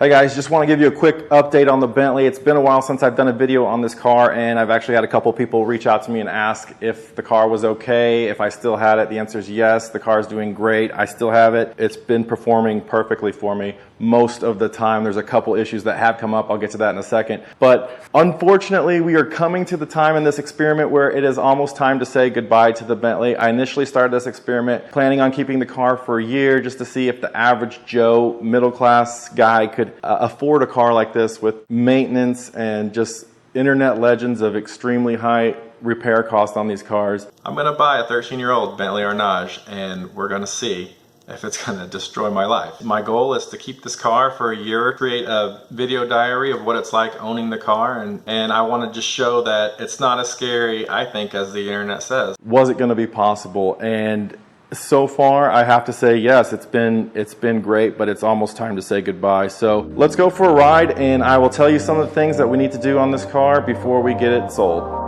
Hey guys, just want to give you a quick update on the Bentley. It's been a while since I've done a video on this car, and I've actually had a couple people reach out to me and ask if the car was okay, if I still had it. The answer is yes, the car is doing great. I still have it. It's been performing perfectly for me most of the time. There's a couple issues that have come up. I'll get to that in a second. But unfortunately, we are coming to the time in this experiment where it is almost time to say goodbye to the Bentley. I initially started this experiment planning on keeping the car for a year just to see if the average Joe middle-class guy could afford a car like this with maintenance and just internet legends of extremely high repair costs on these cars. I'm going to buy a 13-year-old Bentley Arnage, and we're going to see if it's going to destroy my life. My goal is to keep this car for a year, create a video diary of what it's like owning the car, and I want to just show that it's not as scary, I think, as the internet says. Was it going to be possible? And so far, I have to say yes, it's been great, but it's almost time to say goodbye. So let's go for a ride, and I will tell you some of the things that we need to do on this car before we get it sold.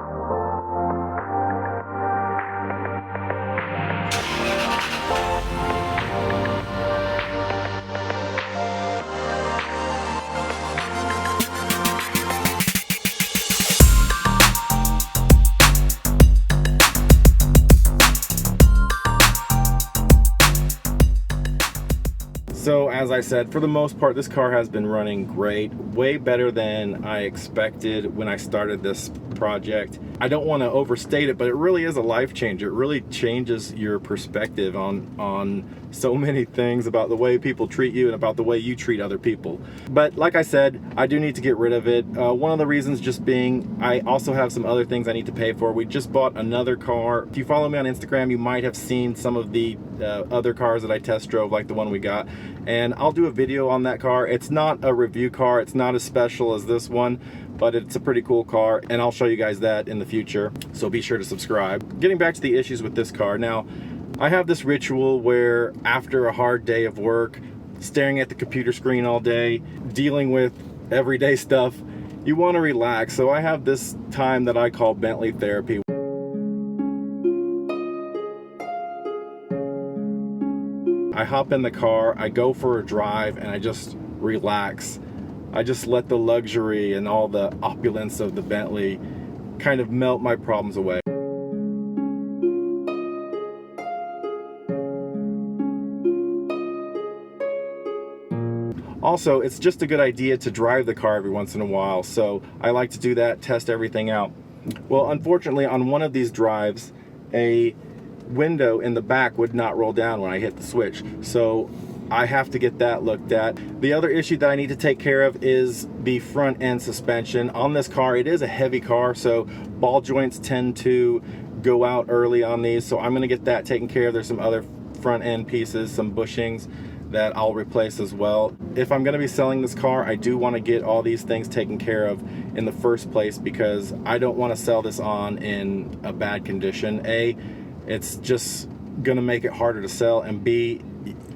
So as I said, for the most part, this car has been running great, way better than I expected when I started this project. I don't want to overstate it, but it really is a life changer. It really changes your perspective on so many things about the way people treat you and about the way you treat other people. But like I said, I do need to get rid of it. One of the reasons just being, I also have some other things I need to pay for. We just bought another car. If you follow me on Instagram, you might have seen some of the other cars that I test drove, like the one we got. And I'll do a video on that car. It's not a review car. It's not as special as this one, but it's a pretty cool car, and I'll show you guys that in the future. So be sure to subscribe. Getting back to the issues with this car. Now, I have this ritual where after a hard day of work, staring at the computer screen all day, dealing with everyday stuff, you want to relax. So I have this time that I call Bentley therapy. I hop in the car, I go for a drive, and I just relax. I just let the luxury and all the opulence of the Bentley kind of melt my problems away. Also, it's just a good idea to drive the car every once in a while, so I like to do that, test everything out. Well, unfortunately, on one of these drives, a window in the back would not roll down when I hit the switch, so I have to get that looked at. The other issue that I need to take care of is the front end suspension. On this car, it is a heavy car, so ball joints tend to go out early on these, so I'm going to get that taken care of. There's some other front end pieces, some bushings that I'll replace as well. If I'm going to be selling this car, I do want to get all these things taken care of in the first place, because I don't want to sell this on in a bad condition. A, it's just gonna make it harder to sell, and B,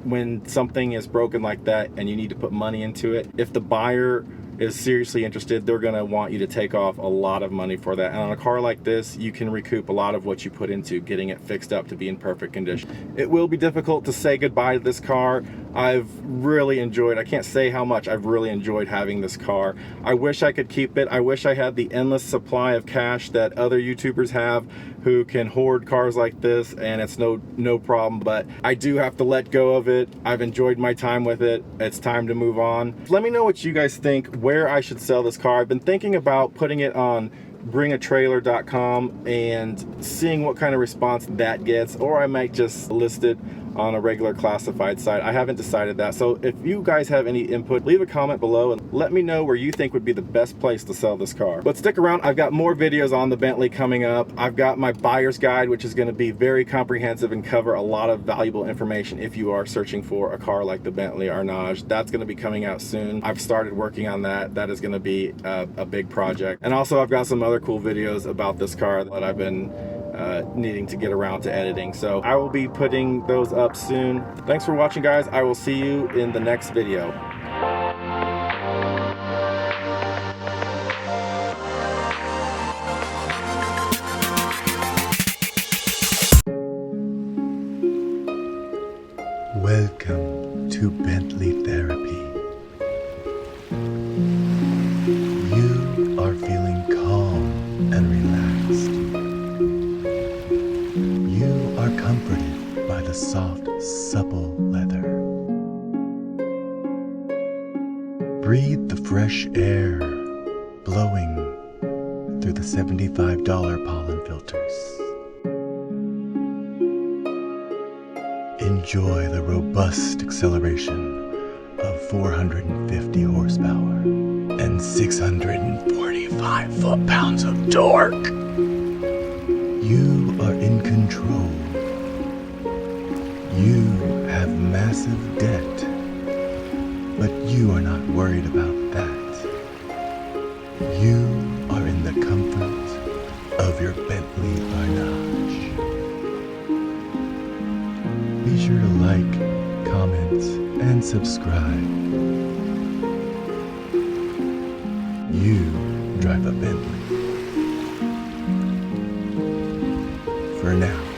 when something is broken like that and you need to put money into it, if the buyer is seriously interested, they're gonna want you to take off a lot of money for that. And on a car like this, you can recoup a lot of what you put into getting it fixed up to be in perfect condition. It will be difficult to say goodbye to this car. I've really enjoyed, I can't say how much I've really enjoyed having this car. I wish I could keep it. I wish I had the endless supply of cash that other YouTubers have who can hoard cars like this, and it's no problem, but I do have to let go of it. I've enjoyed my time with it. It's time to move on. Let me know what you guys think, where I should sell this car. I've been thinking about putting it on bringatrailer.com and seeing what kind of response that gets, or I might just list it on a regular classified site. I haven't decided that. So if you guys have any input, leave a comment below and let me know where you think would be the best place to sell this car. But stick around, I've got more videos on the Bentley coming up. I've got my buyer's guide, which is going to be very comprehensive and cover a lot of valuable information if you are searching for a car like the Bentley Arnage. That's going to be coming out soon. I've started working on that. That is going to be a big project. And also I've got some other cool videos about this car that I've been needing to get around to editing. So I will be putting those up soon. Thanks for watching, guys. I will see you in the next video. Welcome to Bentley Therapy. Breathe the fresh air blowing through the $75 pollen filters. Enjoy the robust acceleration of 450 horsepower and 645 foot-pounds of torque. You are in control. You have massive debt, but you are not worried about that. You are in the comfort of your Bentley Arnage. Be sure to like, comment, and subscribe. You drive a Bentley. For now.